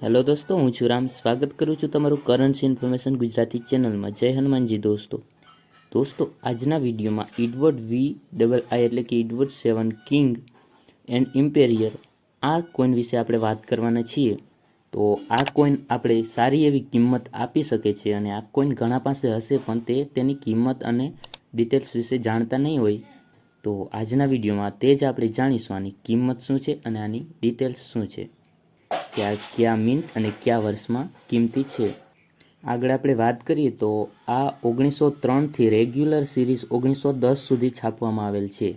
Hello દોસ્તો, હું છું રામ. સ્વાગત કરું છું તમારું કરન્સી ઇન્ફોર્મેશન ગુજરાતી ચેનલમાં. જય હનુમાનજી દોસ્તો, આજના વિડીયોમાં એડવર્ડ VII એટલે કે એડવર્ડ 7 કિંગ એન્ડ ઇમ્પેરિયર આ કોઈન વિશે આપણે વાત કરવાના છીએ. તો આ કોઈન આપણે સારી એવી કિંમત આપી શકે છે અને આ કોઈન ઘણા પાસે હશે પણ તેની કિંમત અને ડિટેલ્સ વિશે જાણતા નહીં હોય. તો આજના વિડીયોમાં તે જ આપણે જાણીશું, આની કિંમત શું છે અને આની ડિટેલ્સ શું છે, કયા મિન્ટ અને કયા વર્ષમાં કિંમતી છે. આગળ આપણે વાત કરીએ તો આ 1903થી રેગ્યુલર સિરીઝ 1910 સુધી છાપવામાં આવેલ છે.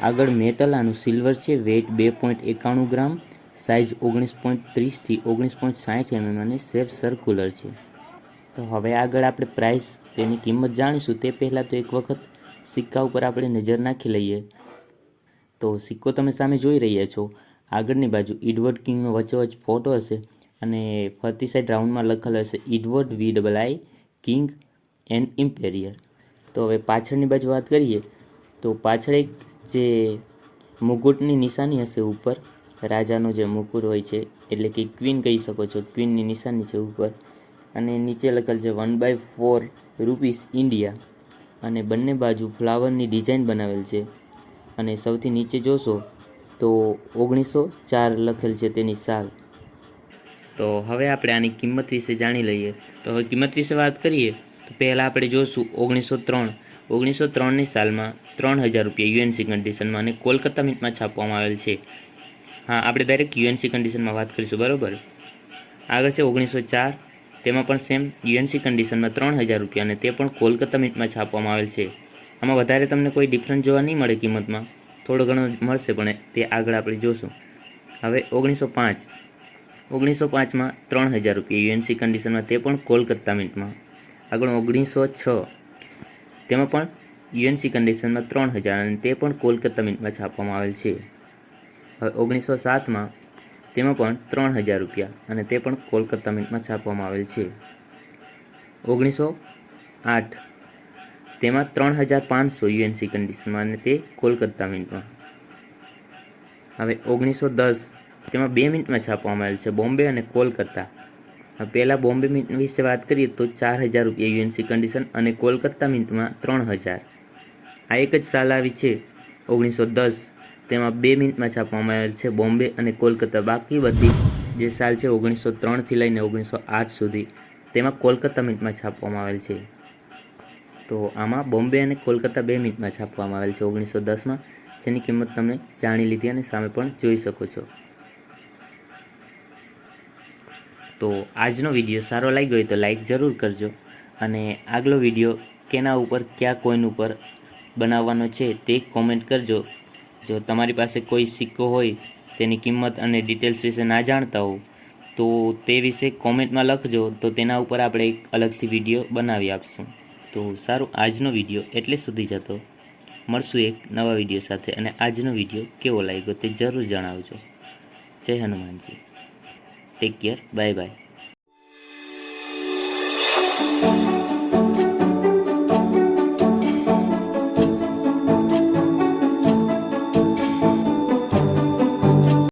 આગળ મેટલ આનું સિલ્વર છે, વેઇટ 2.91 ગ્રામ, સાઇઝ 19.30થી 19.60 mm અને શેપ સર્ક્યુલર છે. તો હવે આગળ આપણે પ્રાઇસ તેની કિંમત જાણીશું તે પહેલાં તો એક વખત સિક્કા ઉપર આપણે નજર નાખી લઈએ. તો સિક્કો તમે સામે જોઈ રહ્યા છો. આગળની બાજુ એડવર્ડ કિંગનો વચ્ચોવચ્ચ ફોટો હશે અને ફરતી સાઈડ રાઉન્ડમાં લખેલ હશે એડવર્ડ VII કિંગ એન્ડ ઇમ્પેરિયર. તો હવે પાછળની બાજુ વાત કરીએ તો પાછળ એક જે મુકુટની નિશાની હશે ઉપર, રાજાનો જે મુકુટ હોય છે એટલે કે ક્વીન કહી શકો છો, ક્વીનની નિશાની છે ઉપર અને નીચે લખેલ છે 1/4 રૂપીસ ઇન્ડિયા અને બંને બાજુ ફ્લાવરની ડિઝાઇન બનાવેલ છે અને સૌથી નીચે જોશો તો 1904 લખેલ છે તેની સાલ. તો હવે આપણે આની કિંમત વિશે જાણી લઈએ. તો હવે કિંમત વિશે વાત કરીએ તો પહેલાં આપણે જોઈશું 1903ની સાલમાં 3000 રૂપિયા UNC કન્ડિશનમાં અને કોલકાતા મિન્ટમાં છાપવામાં આવેલ છે. હા, આપણે ડાયરેક્ટ UNC કન્ડિશનમાં વાત કરીશું, બરાબર. આગળ છે 1904, તેમાં પણ સેમ UNC કન્ડિશનમાં 3000 રૂપિયા અને તે પણ કોલકાતા મિન્ટમાં છાપવામાં આવેલ છે. આમાં વધારે તમને કોઈ ડિફરન્સ જોવા નહીં મળે કિંમતમાં, થોડો ઘણો મળશે પણ તે આગળ આપણે જોશું. હવે 1905માં 3000 રૂપિયા UNC કન્ડિશનમાં, તે પણ કોલકાતા મિન્ટમાં. આગળ 1906, તેમાં પણ UNC કન્ડિશનમાં 3000 અને તે પણ કોલકાતા મિન્ટમાં છાપવામાં આવેલ છે. હવે 1907માં તેમાં પણ 3000 રૂપિયા અને તે પણ કોલકાતા મિન્ટમાં છાપવામાં આવેલ છે. 1908, તેમાં 3500 UNC કન્ડિશનમાં અને તે કોલકાતા મિન્ટમાં. હવે 1910, તેમાં 2 મિનિટમાં છાપવામાં આવેલ છે, બોમ્બે અને કોલકાતા. પહેલાં બોમ્બે મિન્ટ વિશે વાત કરીએ તો 4000 રૂપિયા UNC કન્ડિશન અને કોલકાતા મિન્ટમાં 3000. આ એક જ સાલ આવી છે 1910, તેમાં 2 મિનિટમાં છાપવામાં આવેલ છે બોમ્બે અને કોલકાતા. બાકી બધી જે સાલ છે 1903થી લઈને 1908 સુધી, તેમાં કોલકાતા મિન્ટમાં છાપવામાં આવેલ છે. તો આમાં બોમ્બે અને કોલકાતા 2 મિનિટમાં છાપવામાં આવેલ છે 1910માં, જેની કિંમત તમે જાણી લીધી અને સામે પણ જોઈ શકો છો. તો આજનો વિડીયો સારો લાગ્યો હોય તો લાઈક જરૂર કરજો અને આગલો વિડીયો કેના ઉપર, કયા કોઈન ઉપર બનાવવાનો છે તે કોમેન્ટ કરજો. જો તમારી પાસે કોઈ સિક્કો હોય તેની કિંમત અને ડિટેલ્સ વિશે ના જાણતા હો તો તે વિશે કોમેન્ટમાં લખજો, તો તેના ઉપર આપણે એક અલગથી વિડીયો બનાવી આપશું. તો સારું, આજનો વિડીયો એટલે સુધી જતો. મળશું એક નવા વિડીયો સાથે અને આજનો વિડીયો કેવો લાગ્યો તે જરૂર જણાવજો. જય Hanumanji. Take care, bye bye.